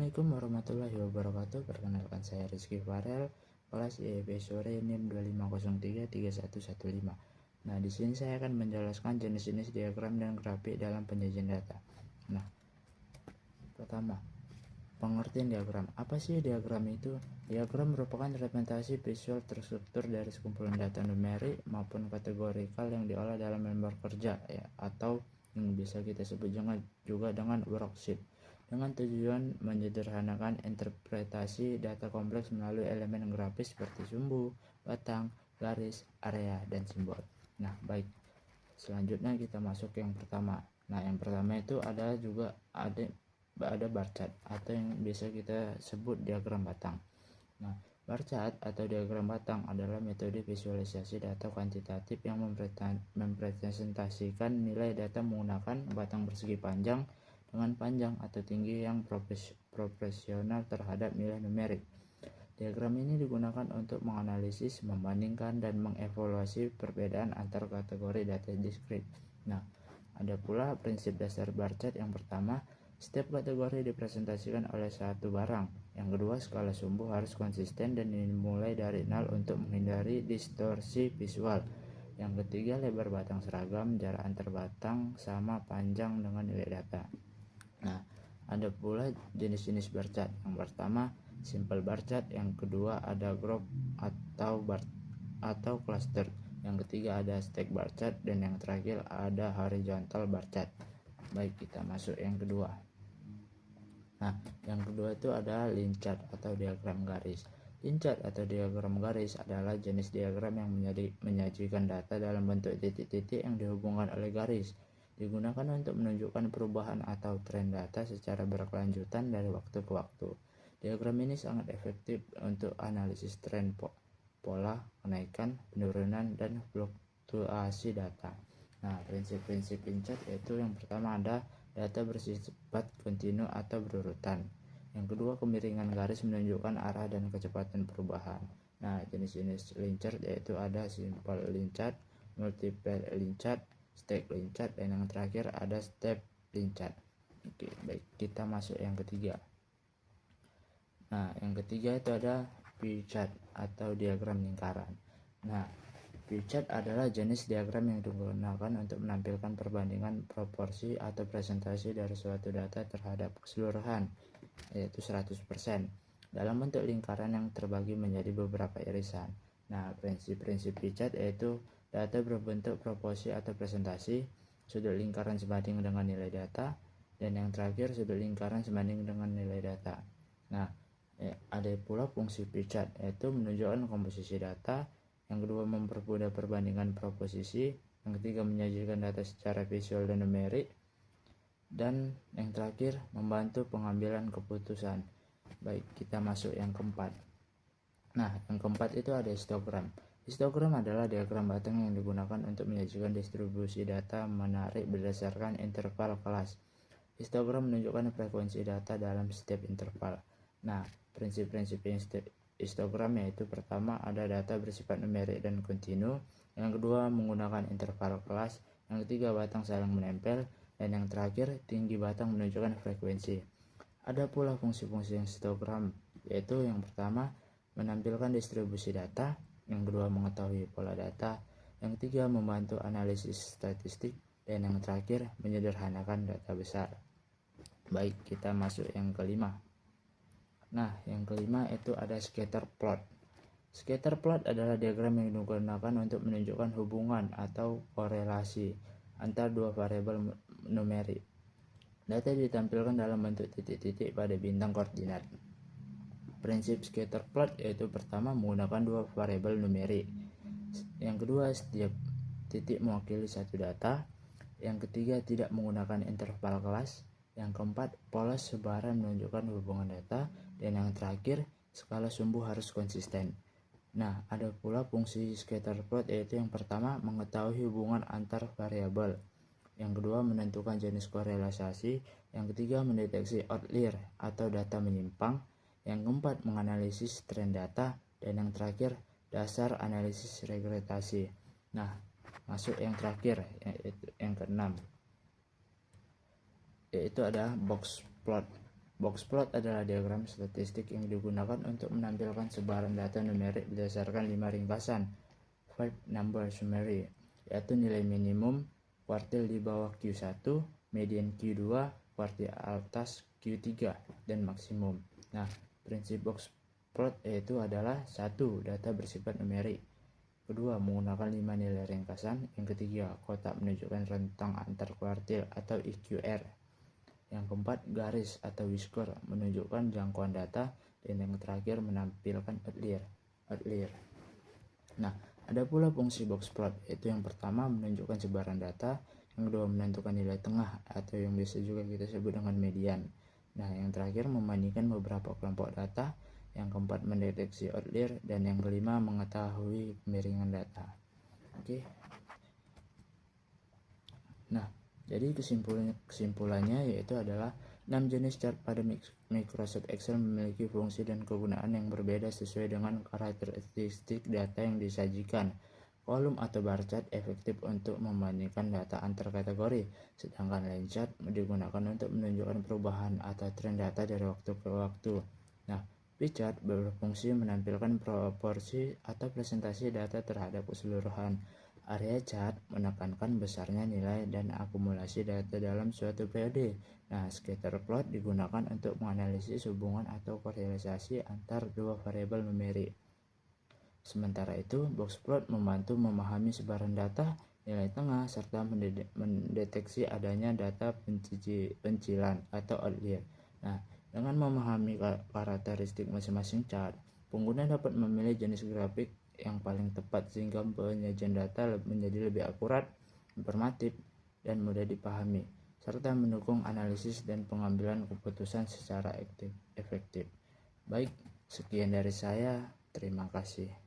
Assalamualaikum warahmatullahi wabarakatuh. Perkenalkan saya Rizky Farel, kelas IEP sore NIM 25033115. Nah, di sini saya akan menjelaskan jenis-jenis diagram dan grafik dalam penyajian data. Nah, pertama, pengertian diagram. Apa sih diagram itu? Diagram merupakan representasi visual terstruktur dari sekumpulan data numerik maupun kategorikal yang diolah dalam lembar kerja, atau yang bisa kita sebut juga dengan worksheet, dengan tujuan menyederhanakan interpretasi data kompleks melalui elemen grafis seperti sumbu, batang, garis, area, dan simbol. Nah, baik. Selanjutnya kita masuk ke yang pertama. Nah, yang pertama itu ada bar chart atau yang biasa kita sebut diagram batang. Nah, bar chart atau diagram batang adalah metode visualisasi data kuantitatif yang mempresentasikan nilai data menggunakan batang persegi panjang dengan panjang atau tinggi yang proporsional terhadap nilai numerik. Diagram ini digunakan untuk menganalisis, membandingkan, dan mengevaluasi perbedaan antar kategori data diskrit. Nah, ada pula prinsip dasar bar chart. Yang pertama, setiap kategori dipresentasikan oleh satu barang. Yang kedua, skala sumbu harus konsisten dan dimulai dari 0 untuk menghindari distorsi visual. Yang ketiga, lebar batang seragam, jarak antar batang sama panjang dengan nilai data. Nah, ada pula jenis-jenis bar chart. Yang pertama, simple bar chart. Yang kedua, ada group atau cluster. Yang ketiga, ada stack bar chart. Dan yang terakhir, ada horizontal bar chart. Baik, kita masuk yang kedua. Nah, yang kedua itu ada line chart atau diagram garis. Line chart atau diagram garis adalah jenis diagram yang menyajikan data dalam bentuk titik-titik yang dihubungkan oleh garis. Digunakan untuk menunjukkan perubahan atau tren data secara berkelanjutan dari waktu ke waktu. Diagram ini sangat efektif untuk analisis tren pola, kenaikan, penurunan, dan fluktuasi data. Nah, prinsip-prinsip line chart yaitu yang pertama ada data bersifat kontinu atau berurutan. Yang kedua, kemiringan garis menunjukkan arah dan kecepatan perubahan. Nah, jenis-jenis line chart yaitu ada simple line chart, multiple line chart, stack line chart, dan yang terakhir ada step line chart. Oke, baik, kita masuk yang ketiga. Nah, yang ketiga itu ada pie chart atau diagram lingkaran. Nah, pie chart adalah jenis diagram yang digunakan untuk menampilkan perbandingan proporsi atau presentasi dari suatu data terhadap keseluruhan, yaitu 100%, dalam bentuk lingkaran yang terbagi menjadi beberapa irisan. Nah, prinsip-prinsip pie chart yaitu data berbentuk proporsi atau presentasi, sudut lingkaran sebanding dengan nilai data, dan yang terakhir sudut lingkaran sebanding dengan nilai data. Nah, ada pula fungsi pie chart yaitu menunjukkan komposisi data. Yang kedua, mempermudah perbandingan proposisi. Yang ketiga, menyajikan data secara visual dan numerik. Dan yang terakhir, membantu pengambilan keputusan. Baik, kita masuk yang keempat. Nah, yang keempat itu ada histogram. Histogram adalah diagram batang yang digunakan untuk menyajikan distribusi data menarik berdasarkan interval kelas. Histogram menunjukkan frekuensi data dalam setiap interval. Nah, prinsip-prinsip histogram yaitu pertama ada data bersifat numerik dan kontinu, yang kedua menggunakan interval kelas, yang ketiga batang saling menempel, dan yang terakhir tinggi batang menunjukkan frekuensi. Ada pula fungsi-fungsi histogram yaitu yang pertama menampilkan distribusi data, yang kedua mengetahui pola data, yang ketiga membantu analisis statistik, dan yang terakhir menyederhanakan data besar. Baik, kita masuk yang kelima. Nah, yang kelima itu ada scatter plot. Scatter plot adalah diagram yang digunakan untuk menunjukkan hubungan atau korelasi antar dua variabel numerik. Data ditampilkan dalam bentuk titik-titik pada bintang koordinat. Prinsip scatter plot yaitu pertama menggunakan dua variabel numerik. Yang kedua, setiap titik mewakili satu data. Yang ketiga, tidak menggunakan interval kelas. Yang keempat, pola sebaran menunjukkan hubungan data. Dan yang terakhir, skala sumbu harus konsisten. Nah, ada pula fungsi scatter plot yaitu yang pertama mengetahui hubungan antar variabel. Yang kedua, menentukan jenis korelasi. Yang ketiga, mendeteksi outlier atau data menyimpang. Yang keempat, menganalisis tren data. Dan yang terakhir, dasar analisis regresasi. Nah, masuk yang terakhir, yaitu yang keenam, yaitu ada box plot. Boxplot adalah diagram statistik yang digunakan untuk menampilkan sebaran data numerik berdasarkan 5 ringkasan 5 number summary, yaitu nilai minimum kuartil di bawah Q1, median Q2, kuartil atas Q3, dan maksimum. Nah, prinsip boxplot yaitu adalah 1. Data bersifat numerik. Kedua, menggunakan 5 nilai ringkasan. Yang ketiga, kotak menunjukkan rentang antar kuartil atau EQR. Yang keempat, garis atau whisker menunjukkan jangkauan data. Dan yang terakhir, menampilkan outlier. Nah, ada pula fungsi boxplot, yaitu yang pertama menunjukkan sebaran data, yang kedua menentukan nilai tengah atau yang biasa juga kita sebut dengan median. Nah, yang terakhir membandingkan beberapa kelompok data, yang keempat mendeteksi outlier, dan yang kelima mengetahui kemiringan data. Oke. Nah, jadi kesimpulannya yaitu adalah 6 jenis chart pada Microsoft Excel memiliki fungsi dan kegunaan yang berbeda sesuai dengan karakteristik data yang disajikan. Kolom atau bar chart efektif untuk membandingkan data antar kategori, sedangkan line chart digunakan untuk menunjukkan perubahan atau tren data dari waktu ke waktu. Nah, pie chart berfungsi menampilkan proporsi atau presentasi data terhadap keseluruhan. Area chart menekankan besarnya nilai dan akumulasi data dalam suatu periode. Nah, scatter plot digunakan untuk menganalisis hubungan atau korelasi antar dua variabel numerik. Sementara itu, boxplot membantu memahami sebaran data, nilai tengah, serta mendeteksi adanya data pencilan atau outlier. Nah, dengan memahami karakteristik masing-masing chart, pengguna dapat memilih jenis grafik yang paling tepat sehingga penyajian data menjadi lebih akurat, informatif, dan mudah dipahami, serta mendukung analisis dan pengambilan keputusan secara efektif. Baik, sekian dari saya. Terima kasih.